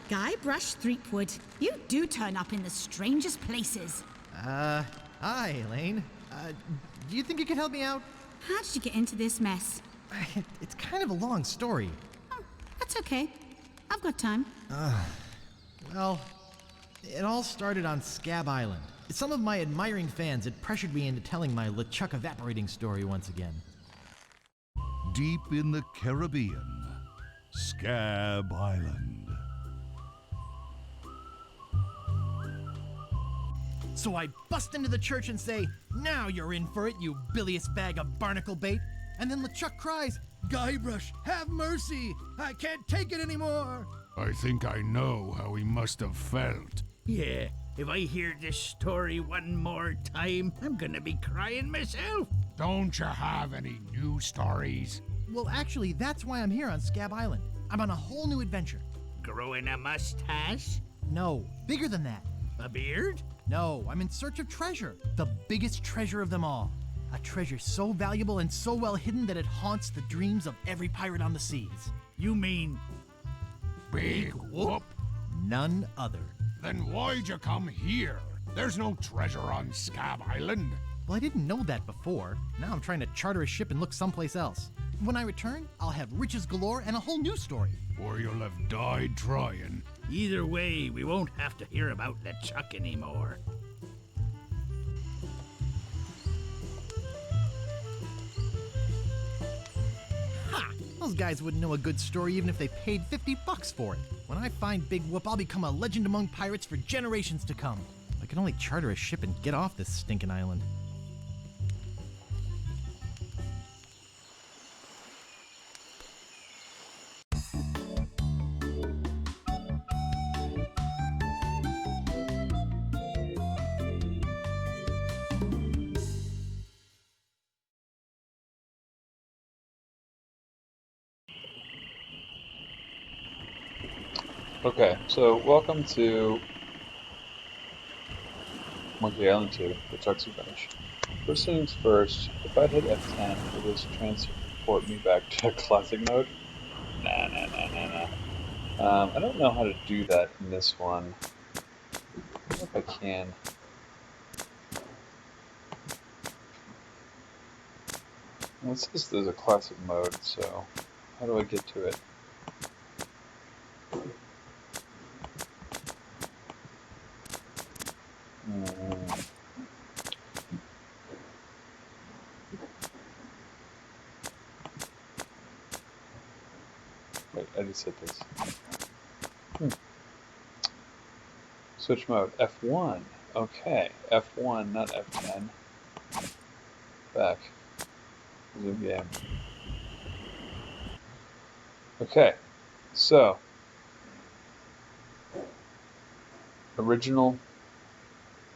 Guybrush Threepwood, you do turn up in the strangest places. Hi, Elaine. Do you think you can help me out? How did you get into this mess? It's kind of a long story. Oh, that's okay. I've got time. Well, it all started on Scab Island. Some of my admiring fans had pressured me into telling my LeChuck evaporating story once again. Deep in the Caribbean, Scab Island. So I bust into the church and say, "Now you're in for it, you bilious bag of barnacle bait." And then LeChuck cries, "Guybrush, have mercy! I can't take it anymore!" I think I know how he must have felt. Yeah, if I hear this story one more time, I'm gonna be crying myself. Don't you have any new stories? Well, actually, that's why I'm here on Scab Island. I'm on a whole new adventure. Growing a mustache? No, bigger than that. A beard? No, I'm in search of treasure. The biggest treasure of them all. A treasure so valuable and so well hidden that it haunts the dreams of every pirate on the seas. You mean Big Whoop? None other. Then why'd you come here? There's no treasure on Scab Island. Well, I didn't know that before. Now I'm trying to charter a ship and look someplace else. When I return, I'll have riches galore and a whole new story. Or you'll have died trying. Either way, we won't have to hear about LeChuck anymore. Ha! Those guys wouldn't know a good story even if they paid $50 for it. When I find Big Whoop, I'll become a legend among pirates for generations to come. I can only charter a ship and get off this stinking island. Okay, so welcome to Monkey Island 2, LeChuck's Revenge. First things first, if I hit F10, will this transport me back to classic mode? Nah. I don't know how to do that in this one. I don't know if I can. Well, it says there's a classic mode, so how do I get to it? Wait, I just hit this. Switch mode, F1. Okay, F1, not F10. Back. Zoom game. Okay, so. Original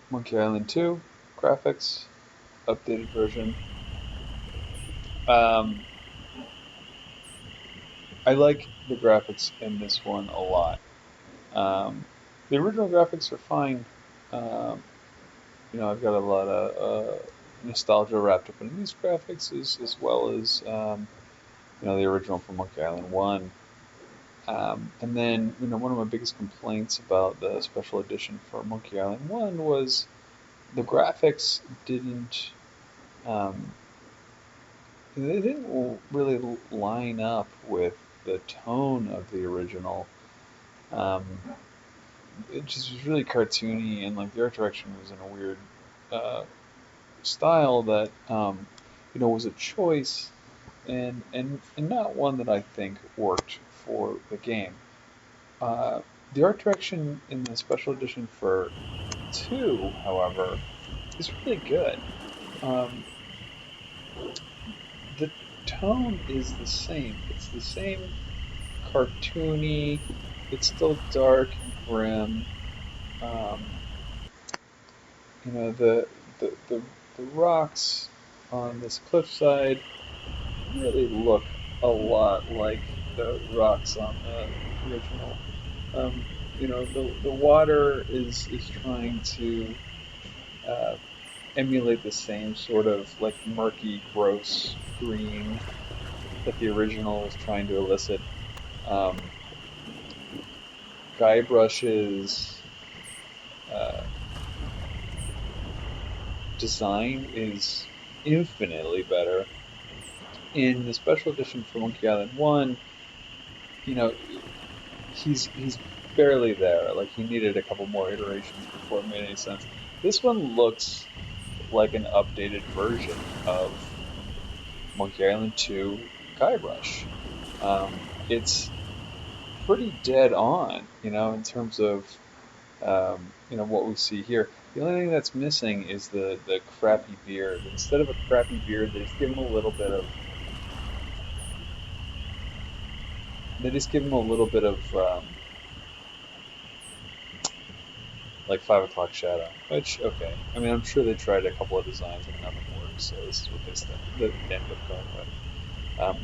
Monkey Island 2 graphics, updated version. I like the graphics in this one a lot. The original graphics are fine. I've got a lot of nostalgia wrapped up in these graphics, as well as the original from Monkey Island 1. And then, one of my biggest complaints about the special edition for Monkey Island 1 was the graphics didn't really line up with the tone of the original. It just was really cartoony, and like the art direction was in a weird style that was a choice, and not one that I think worked for the game. The art direction in the special edition for 2, however, is really good. The tone is the same. It's the same cartoony. It's still dark and grim. The rocks on this cliffside really look a lot like the rocks on the original. The water is trying to emulate the same sort of like murky, gross green that the original was trying to elicit. Guybrush's design is infinitely better. In the special edition for Monkey Island 1, you know, he's barely there. Like, he needed a couple more iterations before it made any sense. This one looks like an updated version of Monkey Island 2 Guybrush. It's pretty dead on, in terms of, what we see here. The only thing that's missing is the crappy beard. Instead of a crappy beard, they just give him a little bit of, like 5 o'clock shadow, which, okay. I mean, I'm sure they tried a couple of designs and nothing worked, so this is what they ended up going with.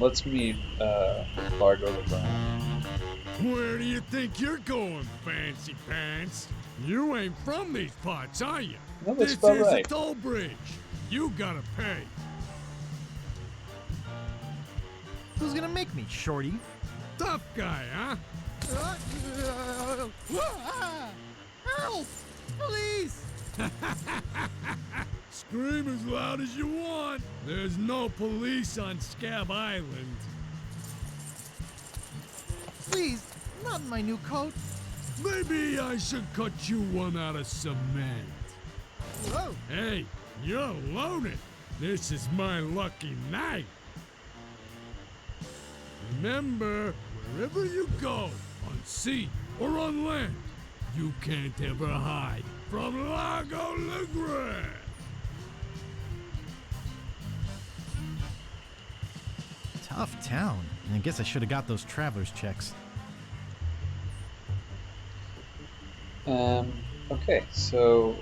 Let's meet Largo the Brown. Where do you think you're going, fancy pants? You ain't from these parts, are you? No, that's This about is right. a toll bridge. You gotta pay. Who's gonna make me, Shorty? Tough guy, huh? Help! Please! Scream as loud as you want. There's no police on Scab Island. Please, not in my new coat. Maybe I should cut you one out of cement. Whoa! Hey, you're loaded. This is my lucky night. Remember, wherever you go, on sea or on land, you can't ever hide from Lago Legrand. Tough town. I guess I should have got those traveler's checks. Okay, so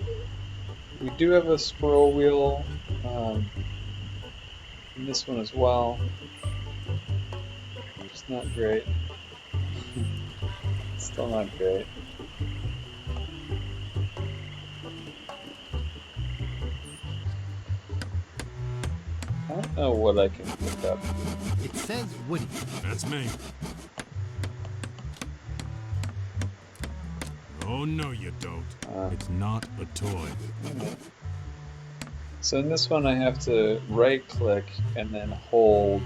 we do have a scroll wheel in this one as well. It's not great. Still not great. I don't know what I can pick up. It says Woody. That's me. Oh, no, you don't. It's not a toy. So in this one I have to right click and then hold.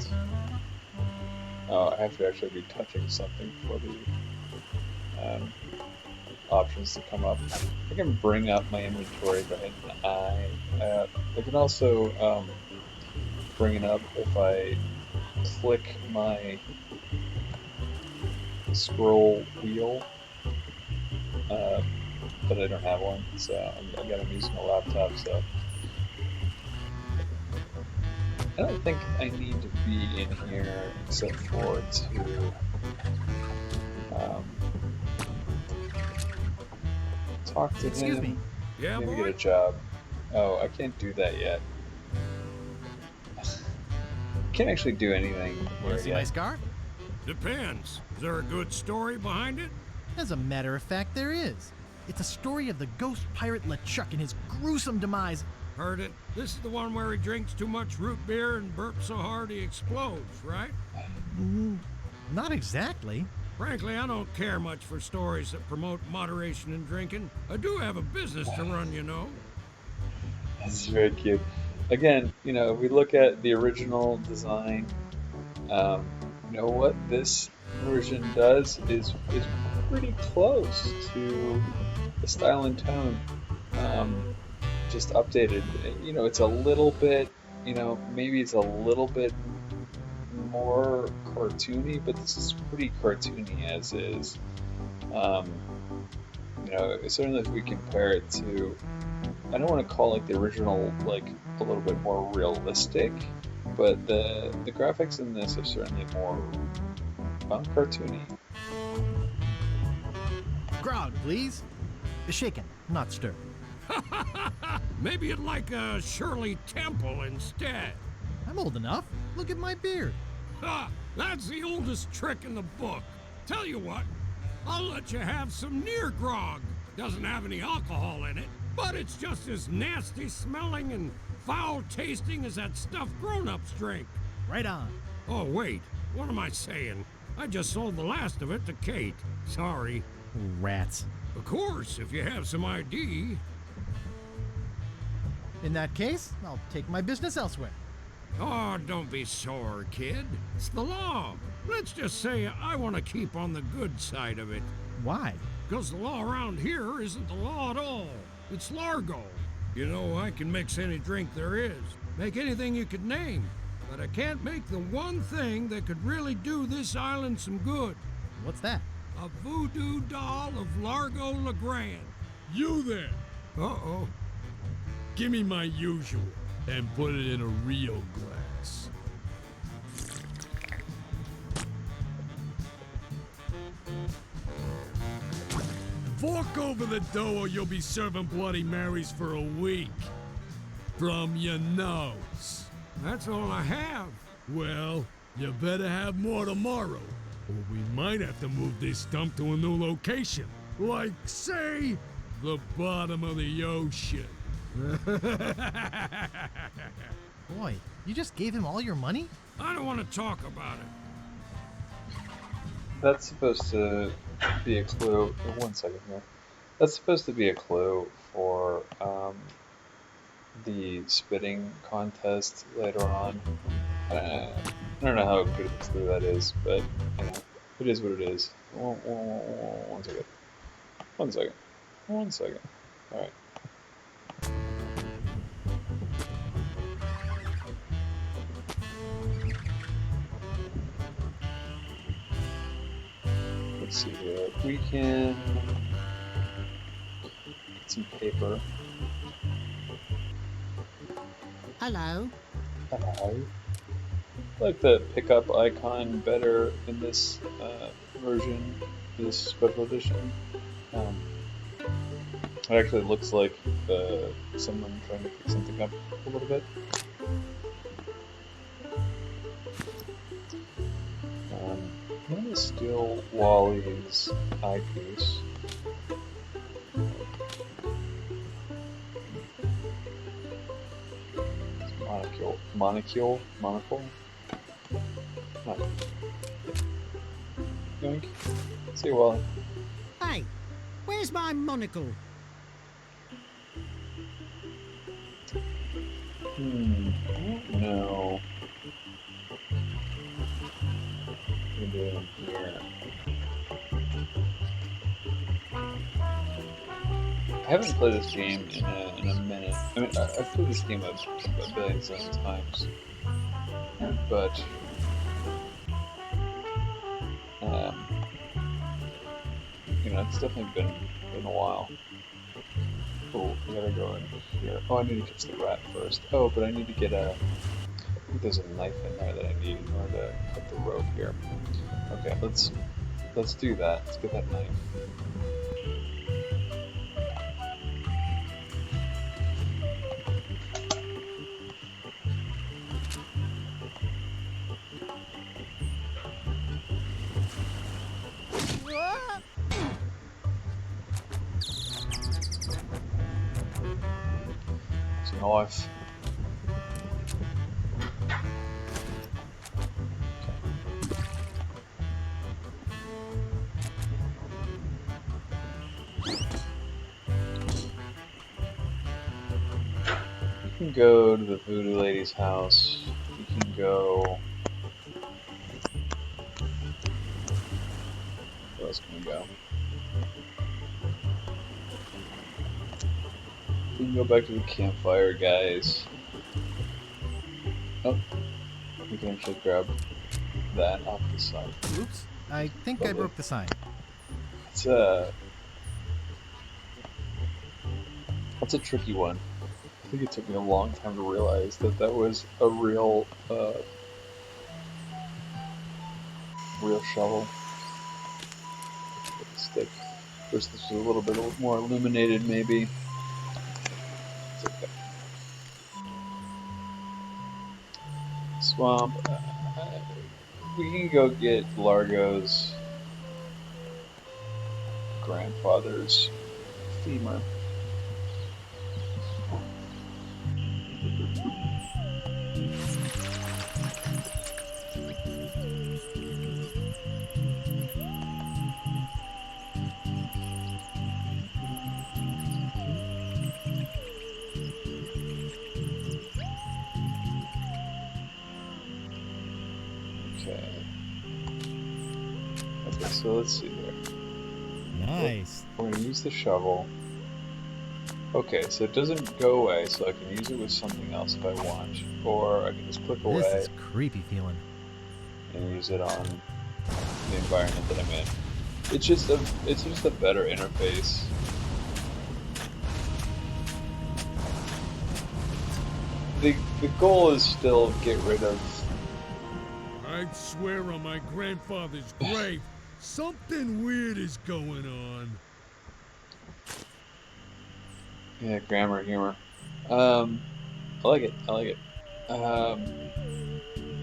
Oh, I have to actually be touching something for the options to come up. I can bring up my inventory by an I. I can also bring it up if I click my scroll wheel. But I don't have one, so I'm using a laptop, so I don't think I need to be in here except for to talk to Excuse him. me. Yeah, Maybe boy? get a job. Oh, I can't do that yet. I can't actually do anything Want here to see my yet. scar? Depends. Is there a good story behind it? As a matter of fact, there is. It's a story of the ghost pirate LeChuck and his gruesome demise. Heard it. This is the one where he drinks too much root beer and burps so hard he explodes, right? Not exactly. Frankly, I don't care much for stories that promote moderation in drinking. I do have a business to run, you know. That's very cute. Again, if we look at the original design, what this version does is pretty close to the style and tone, just updated. It's a little bit, maybe it's a little bit more cartoony, but this is pretty cartoony as is. Certainly if we compare it to, I don't want to call the original a little bit more realistic, but the graphics in this are certainly more cartoony. Grog, please. Shaken, not stirred. Maybe you'd like a Shirley Temple instead. I'm old enough. Look at my beard. Ha! That's the oldest trick in the book. Tell you what, I'll let you have some near grog. Doesn't have any alcohol in it, but it's just as nasty smelling and foul tasting as that stuff grown-ups drink. Right on. Oh, wait, what am I saying? I just sold the last of it to Kate. Sorry. Rats. Of course, if you have some ID. In that case, I'll take my business elsewhere. Oh, don't be sore, kid. It's the law. Let's just say I want to keep on the good side of it. Why? Because the law around here isn't the law at all. It's Largo. You know, I can mix any drink there is, make anything you could name, but I can't make the one thing that could really do this island some good. What's that? A voodoo doll of Largo LeGrand. You there! Uh-oh. Give me my usual and put it in a real glass. Fork over the dough or you'll be serving Bloody Marys for a week. From your nose. That's all I have. Well, you better have more tomorrow, or we might have to move this dump to a new location. Like, say, the bottom of the ocean. Boy, you just gave him all your money? I don't want to talk about it. That's supposed to be a clue. One second here. That's supposed to be a clue for the spitting contest later on. I don't know how good of a clue that is, but you know, it is what it is. One second. One second. One second. All right. Let's see here. We can get some paper. Hello. I like the pickup icon better in this version, this special edition. It actually looks like someone trying to pick something up a little bit. I'm gonna steal Wally's eyepiece. Monocle? No. Yoink. See you, Wally. Hey, where's my monocle? I don't know. What are we doing here? I haven't played this game in a minute. I mean, I've played this game a billion times, but you know, it's definitely been a while. Cool. We gotta go in here. Oh, I need to catch the rat first. Oh, but I need to get a. I think there's a knife in there that I need in order to cut the rope here. Okay, let's do that. Let's get that knife. Knife. You can go to the voodoo lady's house. You can go. Where else can we go? We can go back to the campfire, guys. Oh, we can actually grab that off the side. Oops, I think I broke the sign. It's that's a tricky one. I think it took me a long time to realize that that was a real shovel with a stick. Wish this was a little bit more illuminated, maybe. It's okay. Swamp. We can go get Largo's grandfather's femur. So let's see here. Nice. We're gonna use the shovel. Okay, so it doesn't go away, so I can use it with something else if I want, or I can just click away This is creepy feeling. and use it on the environment that I'm in. It's just a better interface. The goal is still get rid of. I'd swear on my grandfather's grave, something weird is going on. Yeah, grammar, humor. I like it. I like it.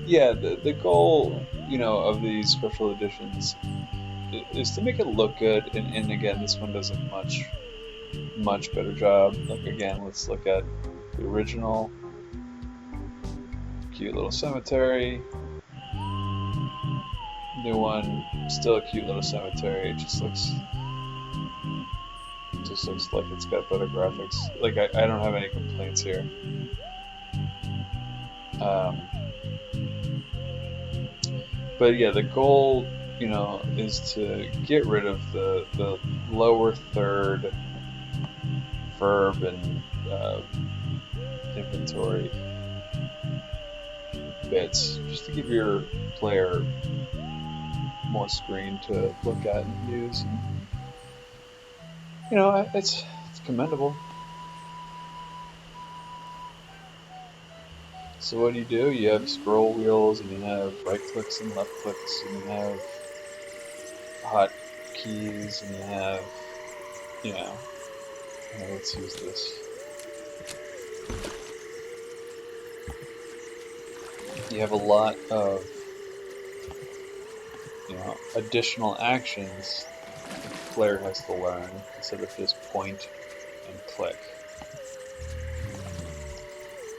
Yeah, the goal, of these special editions is to make it look good, and again, this one does a much better job. Like again, let's look at the original. Cute little cemetery. New one, still a cute little cemetery. It just looks like it's got better graphics. Like I don't have any complaints here. But yeah, the goal, is to get rid of the lower third verb and inventory bits, just to give your player more screen to look at and use. And, it's commendable. So what do? You have scroll wheels, and you have right clicks and left clicks, and you have hot keys, and you have, let's use this. You have a lot of, additional actions the player has to learn instead of just point and click.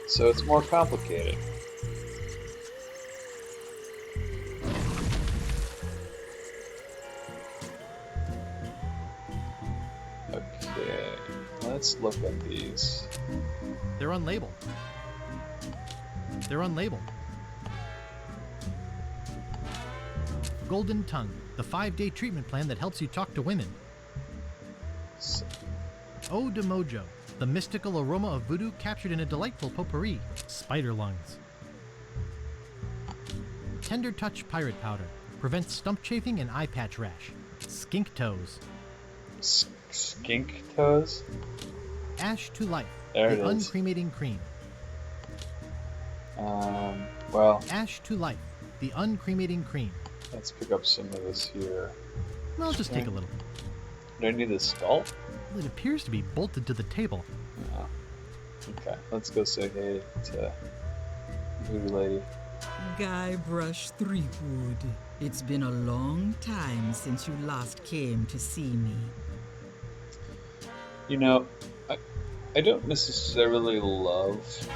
So it's more complicated. Okay, let's look at these. They're unlabeled. They're unlabeled. Golden Tongue, the 5-day treatment plan that helps you talk to women. Eau de Mojo, the mystical aroma of voodoo captured in a delightful potpourri. Spider lungs. Tender Touch Pirate Powder, prevents stump chafing and eye patch rash. Skink Toes. Skink toes? Ash to Life, There the it is. uncremating cream. Well, Ash to Life, the uncremating cream. let's pick up some of this here. Well, just take a little. Do I need the skull? Well, it appears to be bolted to the table. No. Okay, let's go say hey to Voodoo Lady. Guybrush Threepwood, it's been a long time since you last came to see me. I don't necessarily love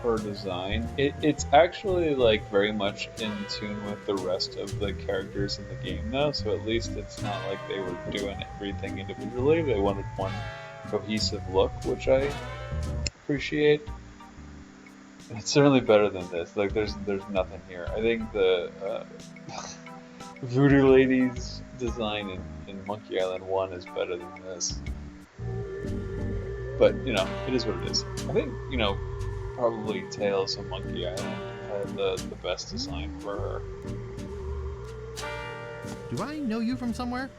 her design. It's actually like very much in tune with the rest of the characters in the game though, so at least it's not like they were doing everything individually. They wanted one cohesive look, which I appreciate. It's certainly better than this. Like there's nothing here. I think the Voodoo Lady's design in Monkey Island 1 is better than this. But, it is what it is. I think, probably Tales of Monkey Island had the best design for her. Do I know you from somewhere?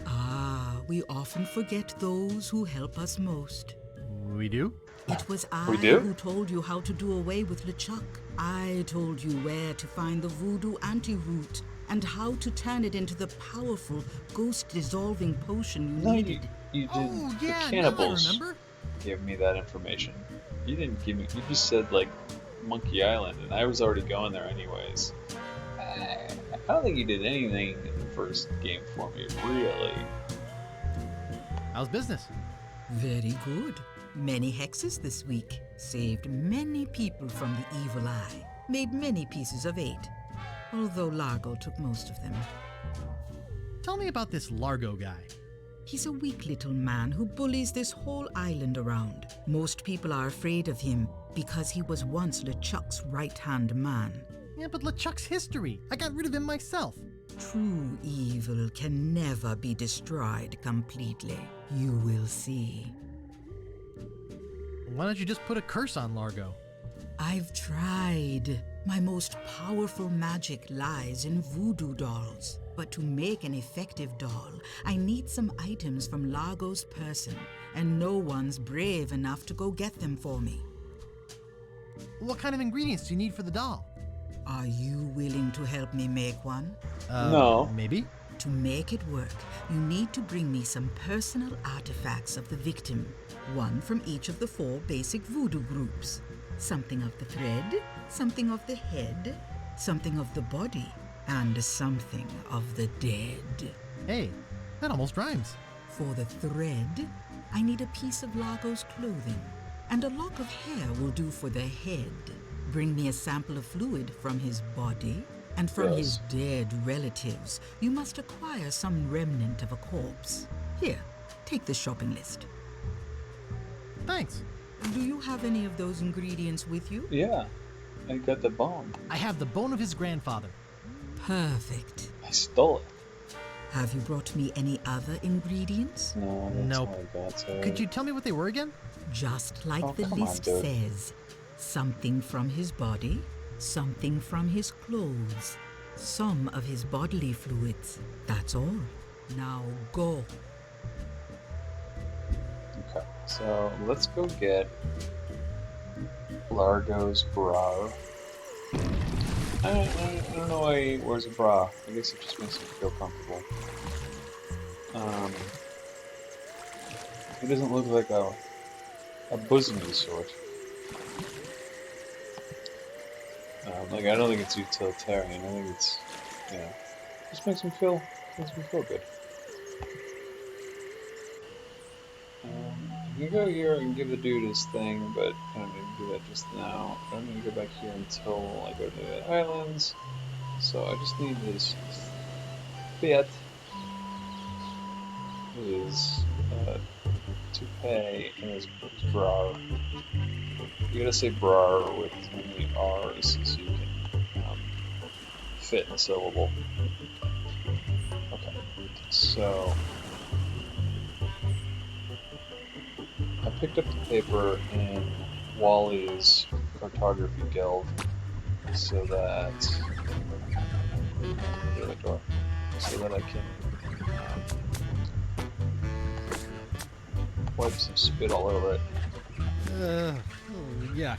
Ah, we often forget those who help us most. We do? It was I We do? who told you how to do away with LeChuck. I told you where to find the voodoo antiroot and how to turn it into the powerful ghost-dissolving potion you No, needed. you didn't. Oh, yeah, the now I cannibals remember. gave me that information. You didn't give me. You just said like Monkey Island, and I was already going there anyways. I don't think you did anything in the first game for me, really. How's business? Very good. Many hexes this week. Saved many people from the evil eye. Made many pieces of 8. Although Largo took most of them. Tell me about this Largo guy. He's a weak little man who bullies this whole island around. Most people are afraid of him because he was once LeChuck's right-hand man. Yeah, but LeChuck's history. I got rid of him myself. true evil can never be destroyed completely. You will see. Why don't you just put a curse on Largo? I've tried. My most powerful magic lies in voodoo dolls. But to make an effective doll, I need some items from Largo's person, and no one's brave enough to go get them for me. What kind of ingredients do you need for the doll? Are you willing to help me make one? No. Maybe. To make it work, you need to bring me some personal artifacts of the victim. One from each of the 4 basic voodoo groups. Something of the thread, something of the head, something of the body, and something of the dead. Hey, that almost rhymes. For the thread, I need a piece of Largo's clothing, and a lock of hair will do for the head. Bring me a sample of fluid from his body, and from his dead relatives, you must acquire some remnant of a corpse. Here, take the shopping list. Thanks. Do you have any of those ingredients with you? Yeah, I got the bone. I have the bone of his grandfather. Perfect. I stole it. Have you brought me any other ingredients? No, that's Nope. all I got. So... Could you tell me what they were again? Just like Oh, the come on, list dude. says. Something from his body, something from his clothes, some of his bodily fluids. That's all. Now go. Okay, so let's go get Largo's bra. I don't know why he wears a bra. I guess it just makes him feel comfortable. He doesn't look like a bosomy sort. Like, I don't think it's utilitarian. I think it's, you know, just makes him feel good. I can go here and give the dude his thing, but I don't need to do that just now. I don't need to go back here until I go to the islands. So I just need his fit, his toupee, and his bra. You gotta say bra with many R's so you can fit in a syllable. Okay, so I picked up the paper in Wally's cartography guild so that the door, so that I can wipe some spit all over it. Oh, yuck.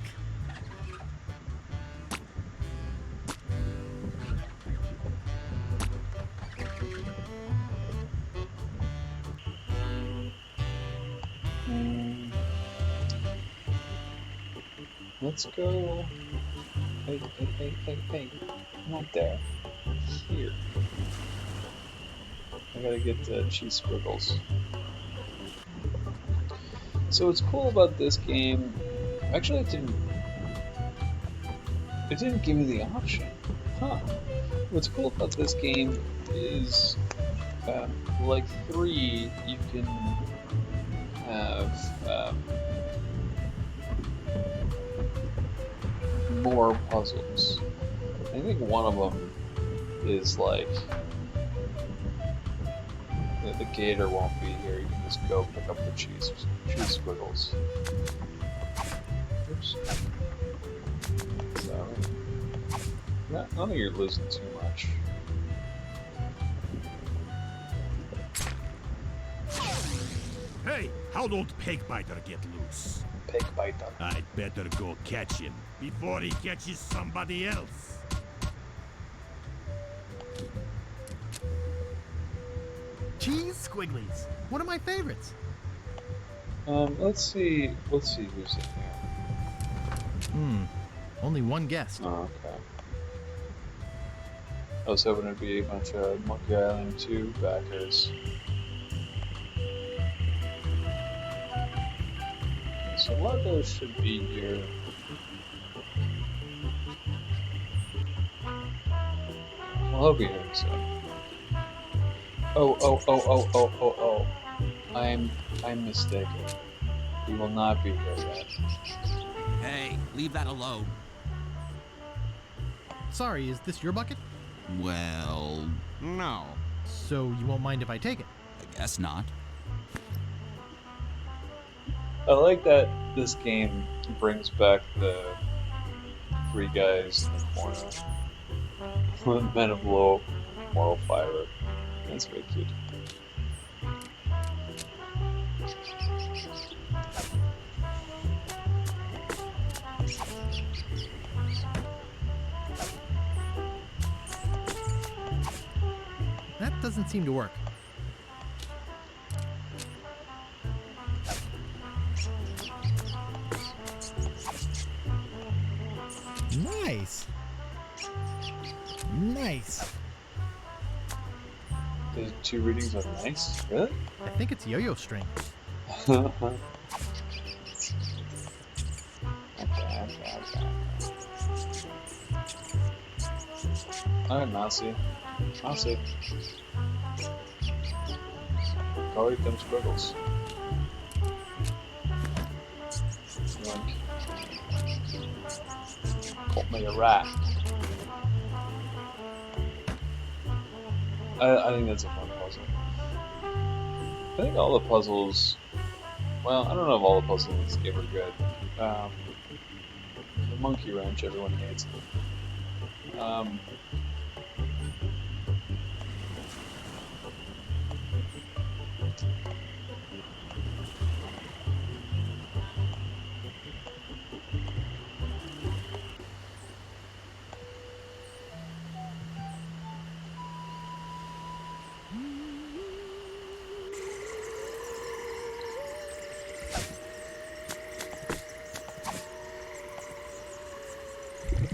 Let's go. Hey. Not there. Here. I gotta get cheese squiggles. So what's cool about this game, actually it didn't give me the option. Huh. What's cool about this game is, like 3, you can have more puzzles. I think one of them is like, the gator won't be here, you can just go pick up the cheese squiggles. Oops. So, I don't think you're losing too much. Hey, how'd old Pegbiter get loose? Pegbiter. I'd better go catch him before he catches somebody else. Cheese squigglies. One of my favorites. Let's see who's in here. Only one guest. Oh, okay. I was hoping it'd be a bunch of Monkey Island 2 backers. So Largo should be here. Well, he'll be here soon. Oh. I'm mistaken. He will not be here yet. Hey, leave that alone. Sorry, is this your bucket? Well, no. So you won't mind if I take it? I guess not. I like that this game brings back the three guys in the corner. Men of low moral fiber. That's very cute. That doesn't seem to work. Nice. Nice. The two readings are nice. Really? I think it's yo-yo string. Okay. Alright, Mousy. Mousy. Go eat them squiggles. Yoink. Caught me a rat. I think that's a fun puzzle. I think all the puzzles... Well, I don't know if all the puzzles in this game are good. The monkey wrench, everyone hates.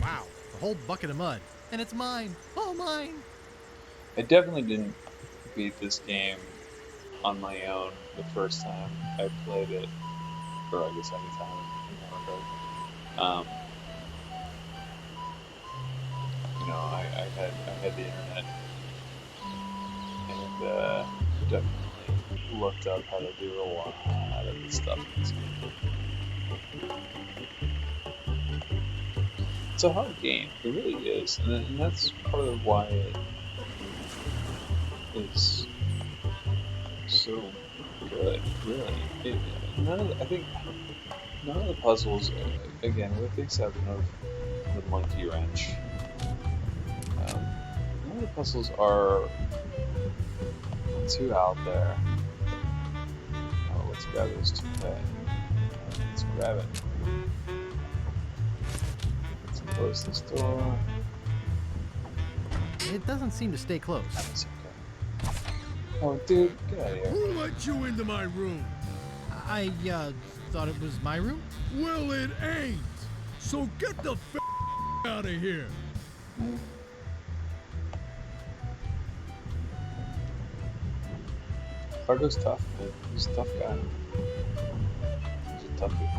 Wow, a whole bucket of mud. And it's mine. All mine. I definitely didn't beat this game on my own the first time I played it, or I guess any time. I had the internet and definitely looked up how to do a lot of the stuff in this game. It's a hard game, it really is, and that's part of why it is so good, really. I think none of the puzzles, again, with the exception of the monkey wrench, none of the puzzles are too out there. Oh, let's grab this toupee. Let's grab it. Let's close this door. It doesn't seem to stay closed. It's okay. Oh, dude, get out of here. Who let you into my room? I, thought it was my room? Well, it ain't. So get the out of here. Fargo's tough, man. He's a tough guy. He's a toughie.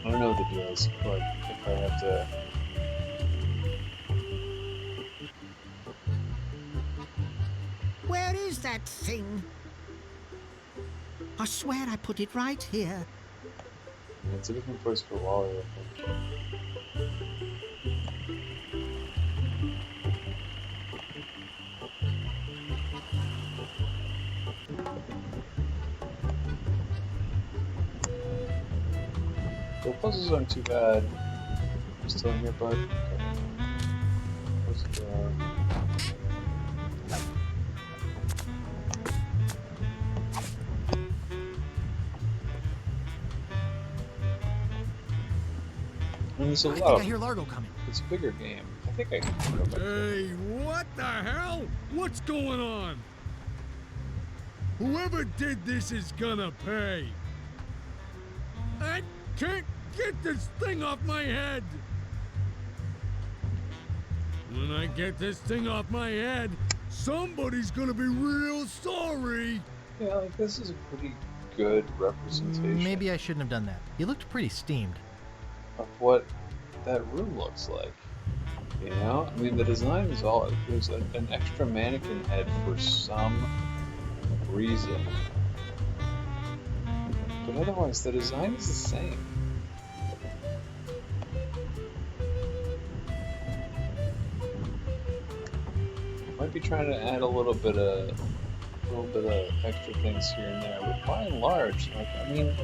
I don't know what the deal is. Like, if I have to... Where is that thing? I swear I put it right here. It's a different place for Wally, I think. The puzzles aren't too bad. I'm still in here, bud. Okay. Close the door. And there's a I lot think of... I hear Largo coming. It's a bigger game. I think I can go back. Hey, what the hell? What's going on? Whoever did this is gonna pay. I can't get this thing off my head. When I get this thing off my head, somebody's gonna be real sorry. Yeah, like this is a pretty good representation. Maybe I shouldn't have done that. You looked pretty steamed. Of what that room looks like. You know? I mean, the design is all... There's an extra mannequin head for some reason. But otherwise, the design is the same. might be trying to add a little bit of extra things here and there, but by and large, like, I mean,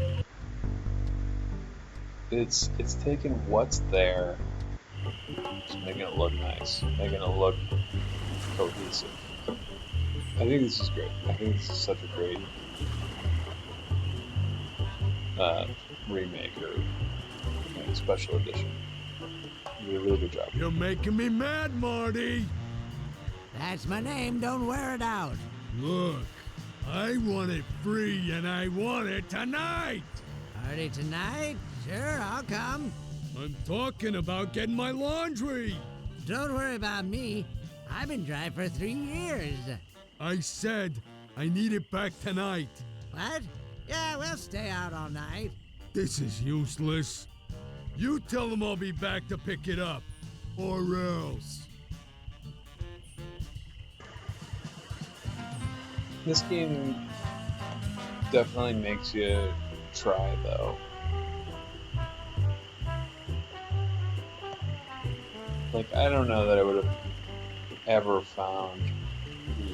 it's taking what's there, just making it look nice, making it look cohesive. I think this is great. I think this is such a great remake or special edition. You did a really good job. You're making me mad, Marty. That's my name. Don't wear it out. Look, I want it free and I want it tonight. Party tonight? Sure, I'll come. I'm talking about getting my laundry. Don't worry about me. I've been dry for 3 years. I said I need it back tonight. What? Yeah, we'll stay out all night. This is useless. You tell them I'll be back to pick it up, or else. This game definitely makes you try, though. Like, I don't know that I would have ever found the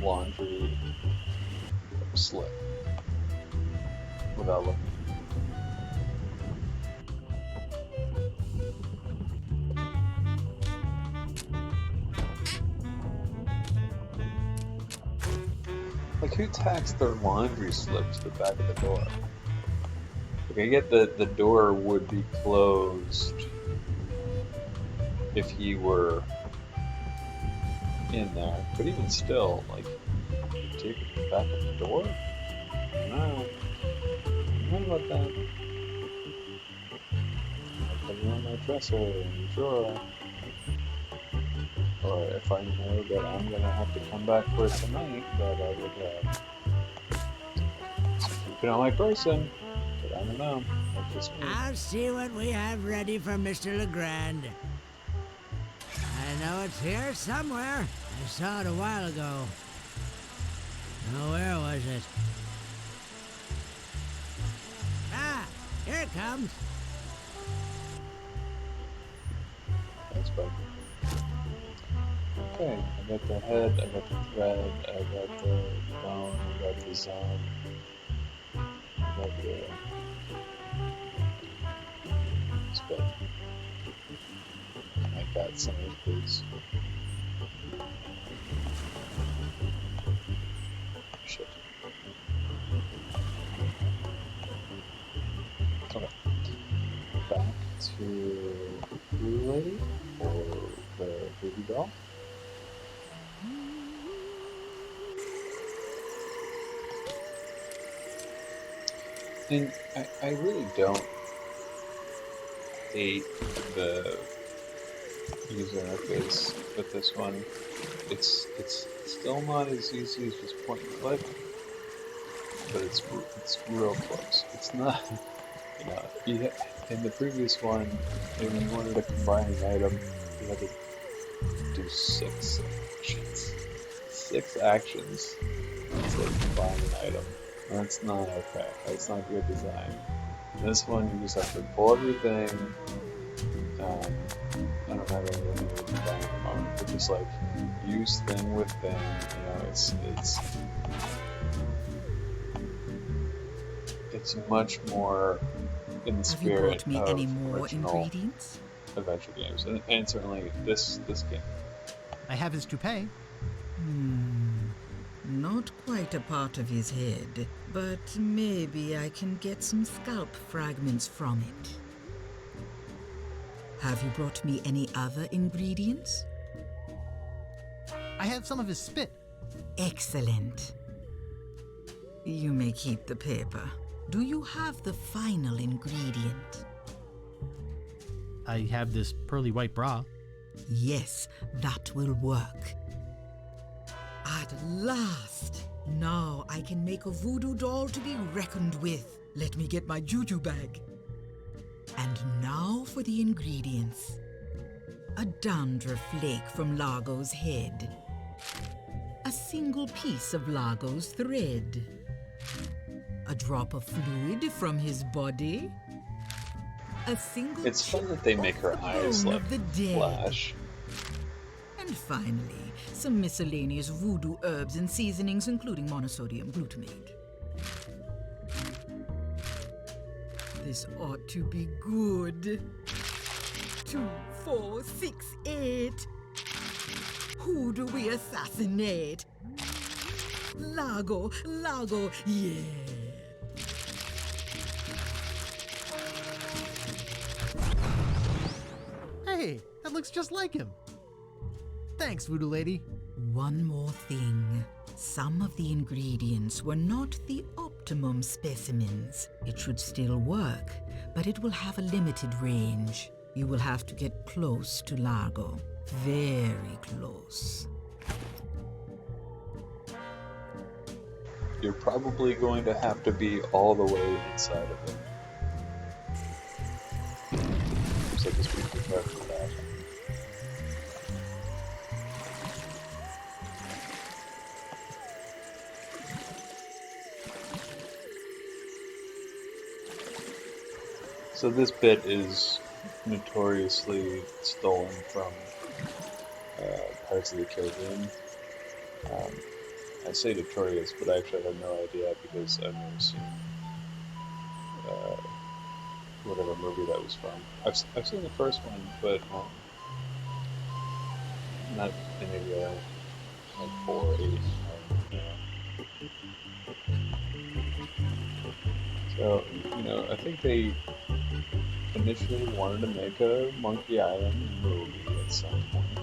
laundry slip without looking. Like, who tacks their laundry slip to the back of the door? Like, I get that the door would be closed if he were in there, but even still, like, you take it to the back of the door? No. I don't know about that. I'll put it on my dresser in the drawer. Or if I know that I'm gonna have to come back for it tonight, that I would keep it on my person. But I don't know. That's just me. I'll see what we have ready for Mr. Legrand. I know it's here somewhere. I saw it a while ago. Now, where was it? Ah, here it comes. Thanks, bud. Okay, I got the head, I got the thread, I got the bone, I got the zone, I got the spit. I got some of these. Shit. Okay. Back to Blue Lady or the baby doll. And I really don't hate the user interface with this one. It's still not as easy as just point and click, but it's real close. It's not, in the previous one, when you wanted to combine an item, you had to do 6 actions. 6 actions instead of combine an item. That's not okay. That's not good design. This one, you just have to pull everything. I don't have anything to combine at the moment, but just like use thing with thing. It's much more in the spirit Have you brought me any of more original ingredients? adventure games, and certainly this game. I have his toupee. Not quite a part of his head, but maybe I can get some scalp fragments from it. Have you brought me any other ingredients? I have some of his spit. Excellent. You may keep the paper. Do you have the final ingredient? I have this pearly white bra. Yes, that will work. At last! Now I can make a voodoo doll to be reckoned with. Let me get my juju bag. And now for the ingredients. A dandruff flake from Largo's head. A single piece of Largo's thread. A drop of fluid from his body. A single It's fun that they make her eyes bone like of the dead. flash. And finally, some miscellaneous voodoo herbs and seasonings, including monosodium glutamate. This ought to be good. 2, 4, 6, 8. Who do we assassinate? Largo, yeah. Hey, that looks just like him. Thanks, Voodoo Lady. One more thing. Some of the ingredients were not the optimum specimens. It should still work, but it will have a limited range. You will have to get close to Largo. Very close. You're probably going to have to be all the way inside of it. So just be prepared for that. So this bit is notoriously stolen from Pirates of the Caribbean. I say notorious, but I actually have no idea because I've never seen whatever movie that was from. I've seen the first one, but not any of the other, like 4, 8, 9. So, I think they initially wanted to make a Monkey Island movie at some point,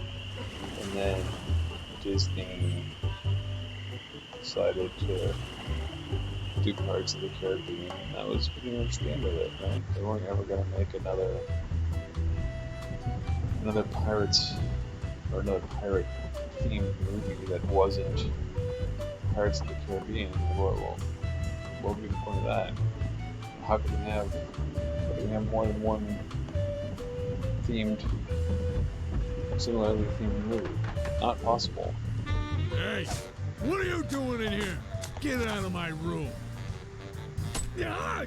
and then Disney decided to do Pirates of the Caribbean, and that was pretty much the end of it, right? They weren't ever going to make another Pirates, or another pirate-themed movie that wasn't Pirates of the Caribbean. What would be the point of that? How can we have more than one similarly themed movie? Not possible. Hey, what are you doing in here? Get out of my room. Yeah.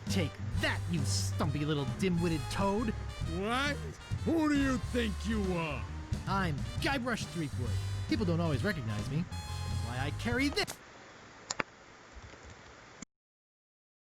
Take that, you stumpy little dim-witted toad. What? Who do you think you are? I'm Guybrush Threepwood. People don't always recognize me. That's why I carry this.